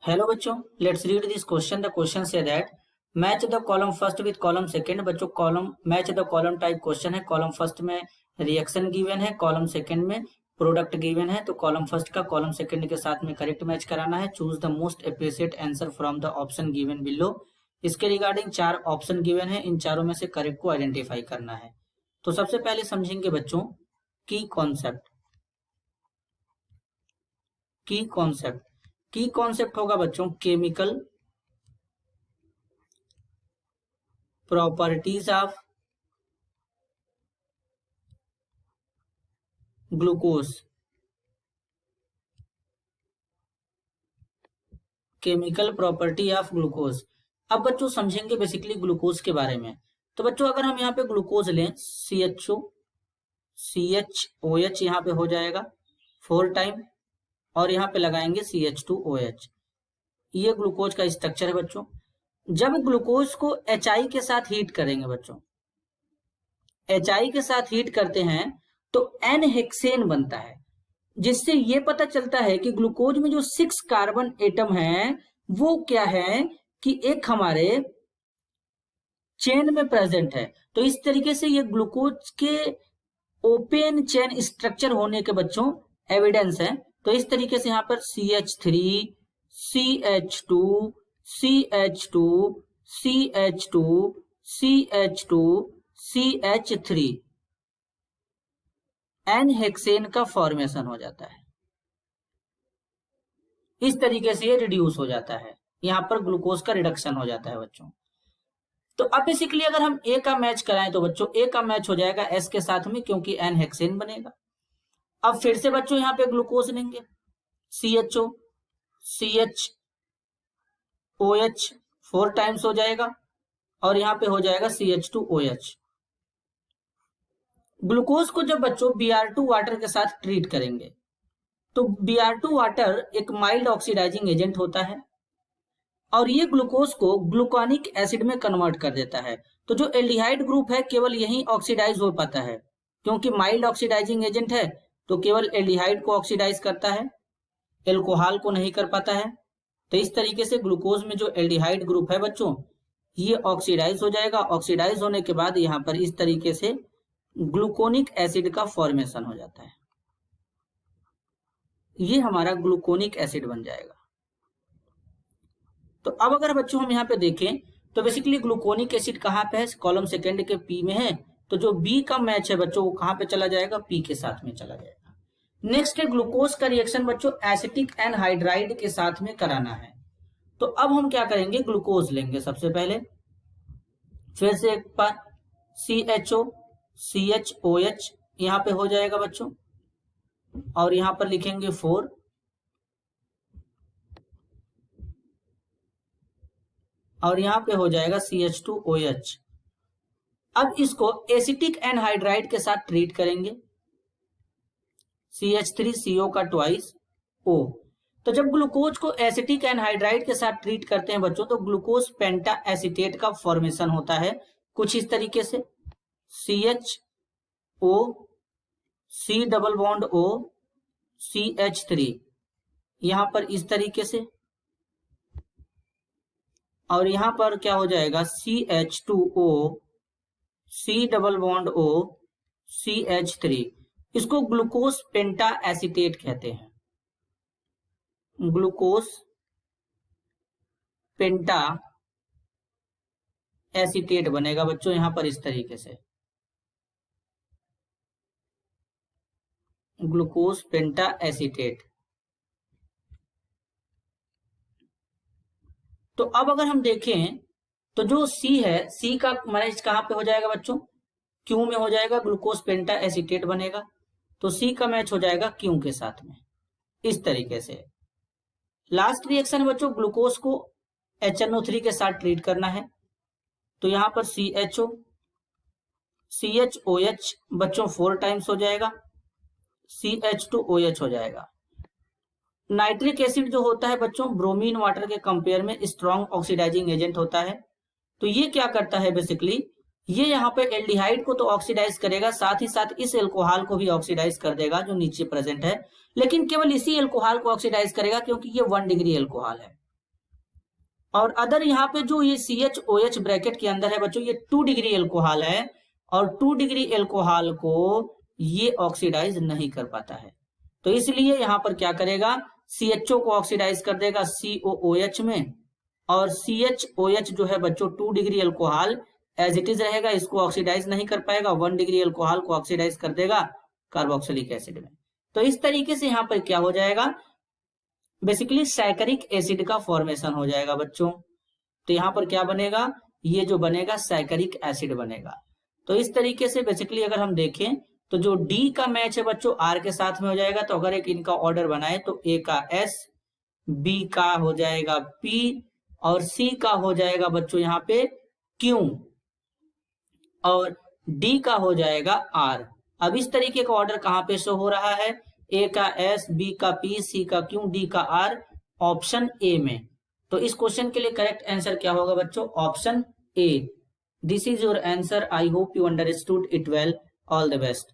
Hello बच्चों, let's read this question. The question says that match the column first with column second. बच्चों column match the column type question है। Column first में reaction given है, column second में product given है। तो column first का column second के साथ में करेक्ट मैच कराना है। Choose the most appropriate answer from the option given below. इसके रिगार्डिंग 4 ऑप्शन गिवन है, इन चारों में से करेक्ट को आइडेंटिफाई करना है। तो सबसे पहले समझेंगे बच्चों की कॉन्सेप्ट। की कॉन्सेप्ट होगा बच्चों chemical properties of glucose. Chemical property of glucose. अब बच्चों समझेंगे बेसिकली ग्लूकोज के बारे में। तो बच्चों अगर हम यहाँ पे ग्लूकोज लें CHOH यहाँ पे हो जाएगा 4 टाइम और यहाँ पे लगाएंगे CH2OH। ये ग्लूकोज का स्ट्रक्चर है बच्चों। जब ग्लूकोज को HI के साथ हीट करेंगे बच्चों, HI के साथ हीट करते हैं तो N हेक्सेन बनता है, जिससे ये पता चलता है कि ग्लूकोज में जो 6 कार्बन एटम है वो क्या है कि एक हमारे चेन में प्रेजेंट है। तो इस तरीके से ये ग्लूकोज के ओपन चेन स्ट्रक्चर होने के बच्चों एविडेंस है। तो इस तरीके से यहाँ पर CH3 CH2 CH2 CH2 CH2 CH3 N hexane का फॉर्मेशन हो जाता है। इस तरीके से ये रिड्यूस हो जाता है, यहां पर ग्लूकोज का रिडक्शन हो जाता है बच्चों। तो अब बेसिकली अगर हम A का मैच कराएं तो बच्चों A का मैच हो जाएगा S के साथ में, क्योंकि N हेक्सेन बनेगा। अब फिर से बच्चों यहाँ पे ग्लूकोज लेंगे CHO CHOH 4 टाइम्स हो जाएगा और यहाँ पे हो जाएगा CH2OH। ग्लूकोज को जब बच्चों Br2 वाटर के साथ ट्रीट करेंगे तो Br2 वाटर एक माइल्ड ऑक्सीडाइजिंग एजेंट होता है और ये ग्लूकोज को ग्लूकोनिक एसिड में कन्वर्ट कर देता है। तो जो एल्डिहाइड ग्रुप है केवल यही ऑक्सीडाइज हो पाता है, क्योंकि माइल्ड ऑक्सीडाइजिंग एजेंट है तो केवल एल्डिहाइड को ऑक्सीडाइज करता है, एल्कोहल को नहीं कर पाता है। तो इस तरीके से ग्लूकोज में जो एल्डिहाइड ग्रुप है बच्चों ये ऑक्सीडाइज हो जाएगा। ऑक्सीडाइज होने के बाद यहाँ पर इस तरीके से ग्लूकोनिक एसिड का फॉर्मेशन हो जाता है। ये हमारा ग्लूकोनिक एसिड बन जाएगा। तो अब अगर बच्चों हम यहाँ पे देखें तो बेसिकली ग्लूकोनिक एसिड कहाँ पे है, कॉलम सेकंड के P में है। तो जो B का मैच है बच्चों वो कहाँ पे चला जाएगा, P के साथ में चला जाएगा। नेक्स्ट है ग्लूकोज का रिएक्शन बच्चों एसिटिक एनहाइड्राइड के साथ में कराना है। तो अब हम क्या करेंगे, ग्लूकोज लेंगे सबसे पहले, फिर से एक बार CHO CHOH यहाँ पे हो जाएगा बच्चों और यहाँ पर लिखेंगे 4 और यहाँ पे हो जाएगा CH2OH। अब इसको एसिटिक एनहाइड्राइड के साथ ट्रीट करेंगे, CH3CO का ट्वाइस O। तो जब ग्लूकोज को एसिटिक एनहाइड्राइड के साथ ट्रीट करते हैं बच्चों तो ग्लूकोज पेंटा एसीटेट का फॉर्मेशन होता है कुछ इस तरीके से, CHO C double bond O CH3 यहां पर इस तरीके से और यहां पर क्या हो जाएगा CH2O C double bond O CH3। इसको ग्लूकोज पेंटा एसीटेट कहते हैं, ग्लूकोज पेंटा एसीटेट बनेगा बच्चों यहां पर इस तरीके से, ग्लूकोज पेंटा एसीटेट। तो अब अगर हम देखें तो जो C है, C का मैच कहां पे हो जाएगा बच्चों, Q में हो जाएगा, ग्लूकोज पेंटा एसीटेट बनेगा। तो C का मैच हो जाएगा Q के साथ में इस तरीके से। लास्ट रिएक्शन बच्चों ग्लूकोज को HNO3 के साथ ट्रीट करना है। तो यहां पर CHO CHOH बच्चों 4 टाइम्स हो जाएगा, CH2OH हो जाएगा। नाइट्रिक एसिड जो होता है बच्चों ब्रोमीन वाटर के कंपेयर में स्ट्रॉन्ग ऑक्सीडाइजिंग एजेंट होता है। तो ये क्या करता है बेसिकली, ये यहाँ पे एल्डिहाइड को तो ऑक्सीडाइज करेगा, साथ ही साथ इस एल्कोहल को भी ऑक्सीडाइज कर देगा जो नीचे प्रेजेंट है, लेकिन केवल इसी एल्कोहल को ऑक्सीडाइज करेगा क्योंकि ये 1 डिग्री एल्कोहल है। और अदर यहाँ पे जो ये CHOH ब्रैकेट के अंदर है बच्चों, ये 2 डिग्री एल्कोहल है और 2 डिग्री एल्कोहल को ये ऑक्सीडाइज नहीं कर पाता है, तो इसलिए यहाँ पर क्या करेगा, CHO को ऑक्सीडाइज कर देगा COOH में, और CHOH जो है बच्चों 2 degree alcohol as it is रहेगा, इसको ऑक्सीडाइज नहीं कर पाएगा, 1 डिग्री एल्कोहल को ऑक्सीडाइज कर देगा कार्बोक्सिलिक एसिड में। तो इस तरीके से यहाँ पर क्या हो जाएगा, बेसिकली सैकरिक एसिड का फॉर्मेशन हो जाएगा बच्चों। तो यहाँ पर क्या बनेगा, ये जो बनेगा सैकरिक एसिड बनेगा। तो इस तरीके से बेसिकली अगर हम देखें तो जो डी का मैच है बच्चों आर के साथ में हो जाएगा। तो अगर एक इनका ऑर्डर बनाए तो ए का एस, बी का हो जाएगा पी और सी का हो जाएगा बच्चों यहाँ पे क्यू और डी का हो जाएगा आर। अब इस तरीके का ऑर्डर कहां पे शो हो रहा है, ए का एस, बी का पी, सी का क्यू, डी का आर, ऑप्शन ए में। तो इस क्वेश्चन के लिए करेक्ट आंसर क्या होगा बच्चों, option A. This is your answer. I hope you understood it well. All the best.